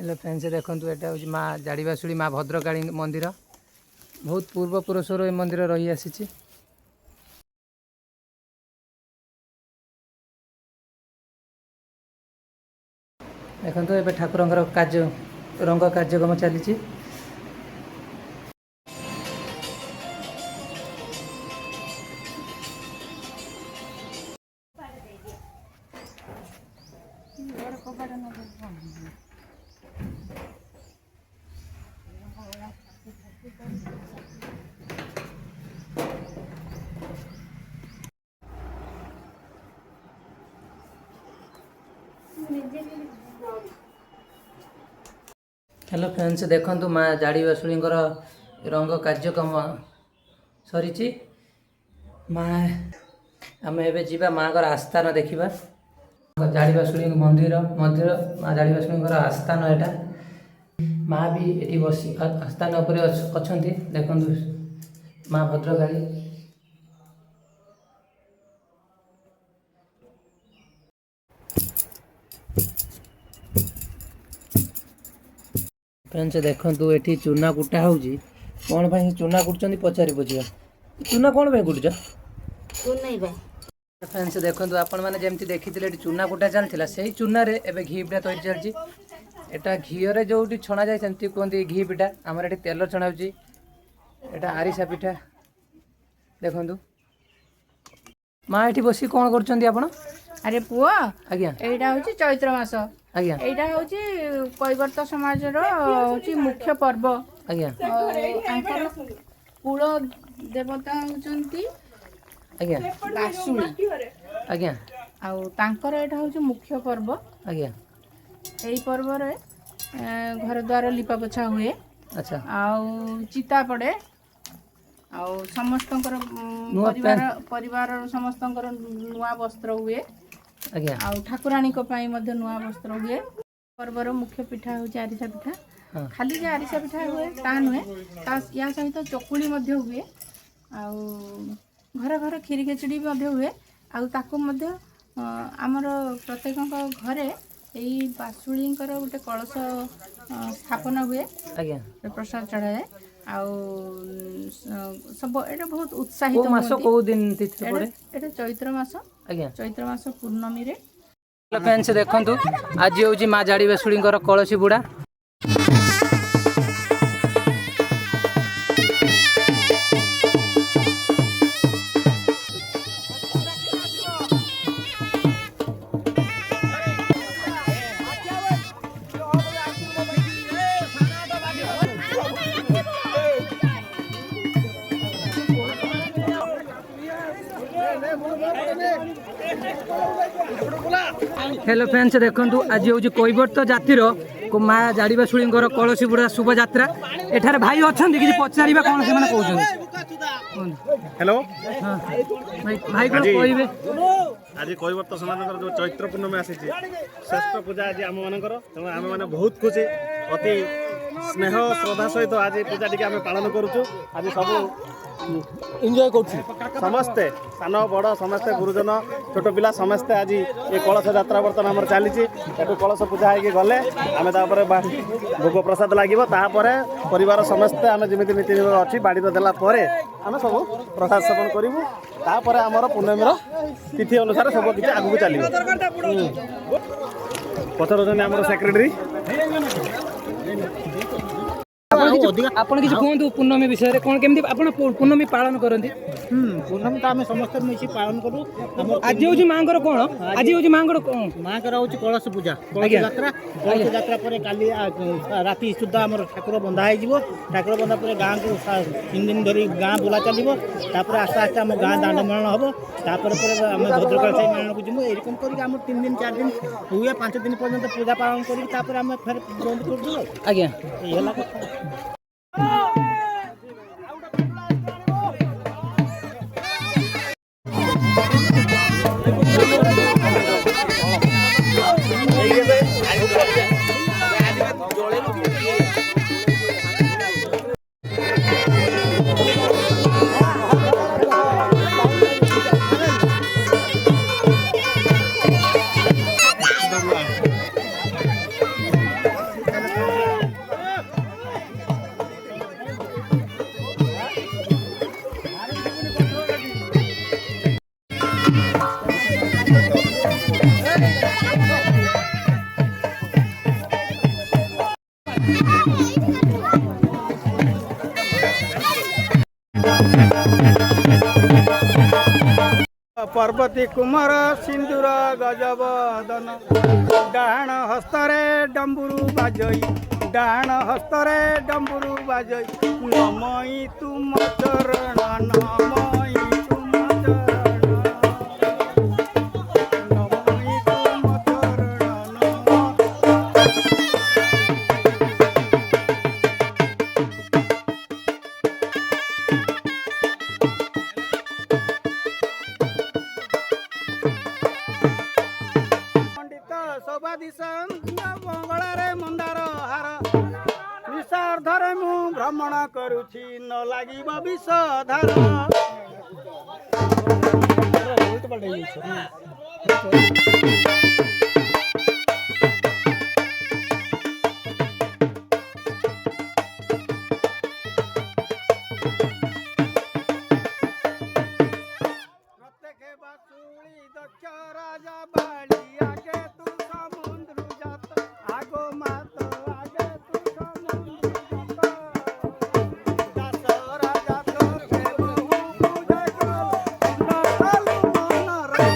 hello friends देखो यहाँ हूँ माँ जाड़ीबासुड़ी माँ भद्रकाली मंदिर बहुत पूर्व पुरुषर ये मंदिर रही आसी देखो ये ठाकुर कार्य रंग कार्यक्रम चली हेलो फ्रेंड्स देखो माँ जाड़ीबासुड़ी रंग कार्यक्रम सरी माँ आम एवं जा माँ आस्थान देखा जाड़ीबासुड़ी मंदिर मंदिर माँ जाड़ीबासुड़ी आस्थान यहाँ माँ भी ये बसी आस्थान उपर अच्छा देखो माँ भद्रकाली फ्रेंड्स देखो ये चूना कुटा हो कौन भाई चूना कुटुंट पचारि बुझा चूना कौन भाई कुटुच फ्रेंड्स देखो आपण मैंने जमी देखी चूना कुटा चलता से चूना घी पिठा तैयारी चलती एटा घीरे जो छणा जाए सेमती कहते घी पिठा आमर ये तेल छणा होटा आरिसा पिठा देखु माँ ये बस कौन कर अरे पुआ आज्ञा एटा होची चैत्र मास आज्ञा एटा होची कैवर्त समाज रो होची मुख्य पर्व आज्ञा आंकर कुल देवता होचंती आज्ञा बासुड़ी आज्ञा आउ तांकर एटा होची मुख्य पर्व आज्ञा एई पर्व रे घर द्वार लिपा पोछा हुए अच्छा आउ चिता पड़े आउ समस्तंकर परिवार समस्तंकर नुआ वस्त्र हुए आज्ञा आउ ठाकुराणी को पाई मध्य नुआ वस्त्र हुए पर्वर मुख्य पिठा होची आरिसा पिठा खाली जे आरिसा पिठा हुए ता नुहे ता या सहित चकुली मध्य हुए आउ घर घर खीरी खेचड़ी मध्य हुए आउ ताको मध्य आमर प्रत्येक घरे यही बासुड़ींकर गोटे कलश स्थापना हुए आज्ञा प्रसाद चढ़ाए आउ सब एटा बहुत उत्साहित मास को दिन तिथि पड़े एटा चैत्र मास आज्ञा चैत्र मास पूर्णमी रे फ्रेंड्स देखंतु आज होची माँ जाड़ीबासुड़ी कलसी बुड़ा हेलो फ्रेंड्स देखंतु आज हूँ कैवर्त जातिर को माँ जाड़ीबासुड़ी कलसी बुड़ा शुभ यात्रा एठार भाई अच्छा कि पचार कौन से कहते हेलो भाई कौन कहे आज कैवर्त समाज जो चैत्र पूर्णमी आसी श्रेष्ठ पूजा आज आम मान तेणु आम मैंने बहुत खुशी अति स्नेह श्रद्धा सहित आज पूजा टी आम पालन करुचु आज सब एंजॉय कर समस्ते सान बड़ समस्ते गुरुजन छोट पिला समस्ते आज ये कलश यात्रा बर्तमान आम चली कलश पूजा होगी गले आम भोग प्रसाद लगे परिवार समस्ते आम जमी नीति नियम अच्छी बाड़ी देला आम सब प्रसाद सेवन करूँ आमर पूर्णमी तिथि अनुसार सब किसी आगू चलो पचर आम सेक्रेटरी आपण किसी कहतु पूर्णमी विषय कौन केमती आपण पूर्णमी पालन करती पूर्णमी तो आम समस्त मिसी पालन करूँ आज हूँ माँ कौन आज हूँ माँ कौन माँ हूँ कलश पूजा कलश यात्रा कलश यात्रा पर काली राति सुधा आम ठाकुर बंधा हो ठाकुर बंधा पर गाँव को 3 दिन धरी गाँ बुला चलो आस्ते आस्ते आम गाँ दांड मेलन हम तापर आम भद्रकाली मेलन को जीमु एरकम कर 3 दिन 4 दिन हुए 5 दिन पर्यंत पूजा पालन कर फेर बंद कर आज्ञा पर्वती कुमार सिंदूर गजबदन डाण हस्तरे डम्बुरु बाजई डाण हस्तरे डम्बुरु बाजई नमई तुम चरण नमई तुम चरण नमई तुम चरण मंगलारे मंदार हार निशार्धरे मु भ्रमण करुछि न लागिब विषधार प्रत्येक बासुळी दक्ष राजा बाळी आगे तू समुद्र जात आगो मात आगे तू समुद्र जात दास राजा तो बहु पूजा कर नालू मन रे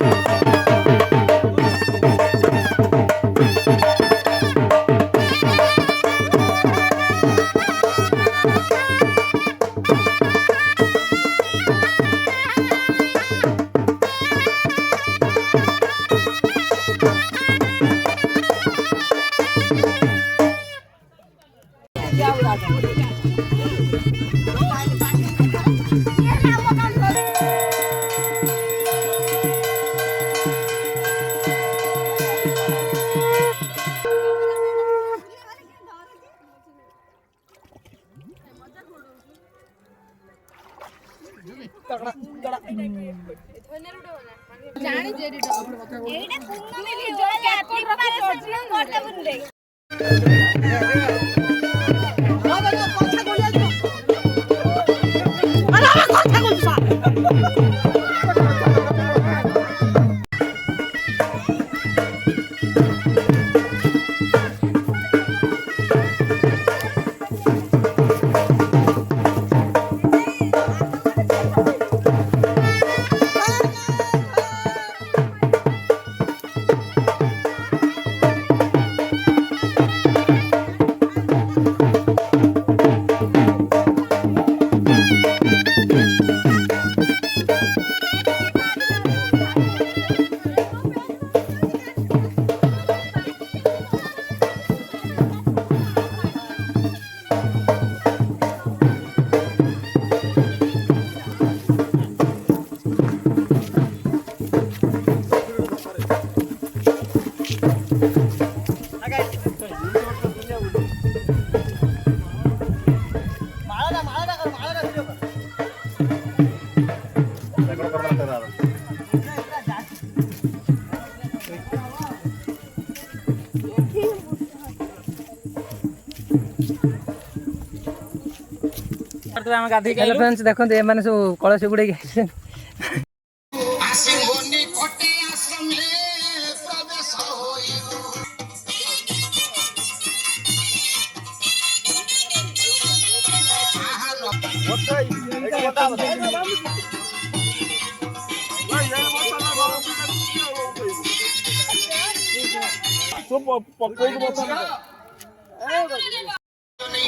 हेलो फ्रेंड्स देखो एମାନେ ସବୁ କଳସ ଗୁଡେଇକି ଆସିଛନ୍ତି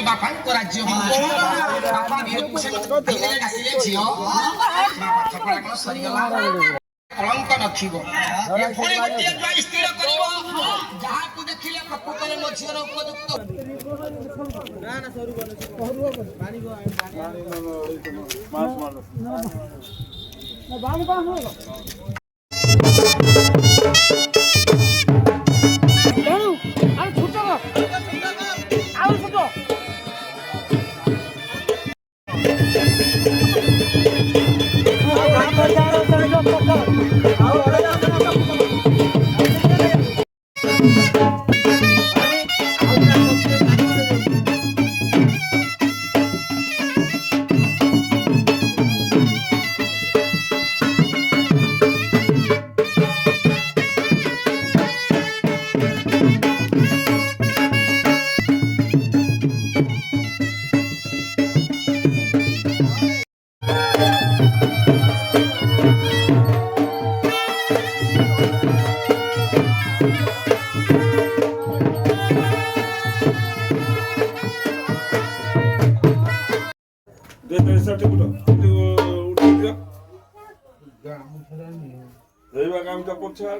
ବାପାଙ୍କ ରାଜ୍ୟ ବାପା ଡାକିଲେ ଝିଅ କଣ ସରିଗଲା କଳଙ୍କ ନଥିବ ଏଭଳି ଗୋଟିଏ ଦ୍ୱାର ସ୍ଥିର କରିବ ଯାହାକୁ ଦେଖିଲେ ପ୍ରକୃତରେ ମୋ ଝିଅର ଉପଯୁକ୍ତ ହଁ